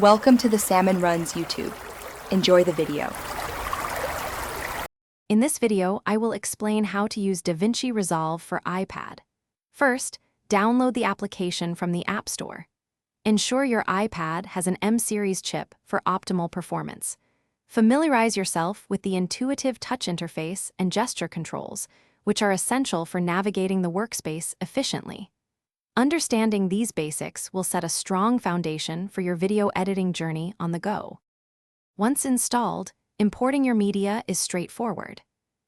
Welcome to the Salmon Runs YouTube. Enjoy the video. In this video, I will explain how to use DaVinci Resolve for iPad. First, download the application from the App Store. Ensure your iPad has an M-series chip for optimal performance. Familiarize yourself with the intuitive touch interface and gesture controls, which are essential for navigating the workspace efficiently. Understanding these basics will set a strong foundation for your video editing journey on the go. Once installed, importing your media is straightforward.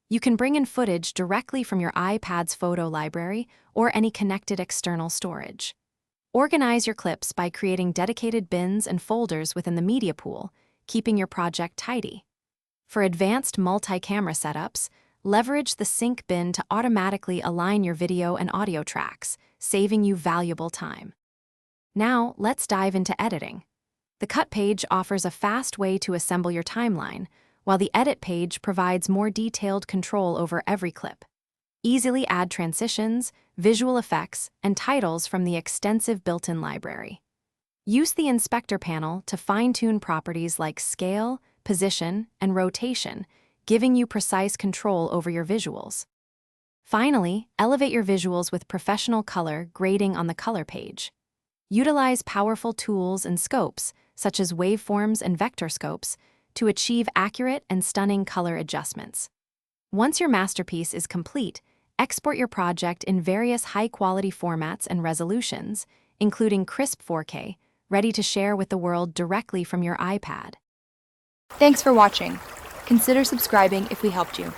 You can bring in footage directly from your iPad's photo library or any connected external storage. Organize your clips by creating dedicated bins and folders within the media pool, keeping your project tidy. For advanced multi-camera setups, leverage the sync bin to automatically align your video and audio tracks, saving you valuable time. Now, let's dive into editing. The Cut page offers a fast way to assemble your timeline, while the Edit page provides more detailed control over every clip. Easily add transitions, visual effects, and titles from the extensive built-in library. Use the Inspector panel to fine-tune properties like scale, position, and rotation, giving you precise control over your visuals. Finally, elevate your visuals with professional color grading on the Color page. Utilize powerful tools and scopes, such as waveforms and vector scopes, to achieve accurate and stunning color adjustments. Once your masterpiece is complete, export your project in various high-quality formats and resolutions, including crisp 4K, ready to share with the world directly from your iPad. Thanks for watching. Consider subscribing if we helped you.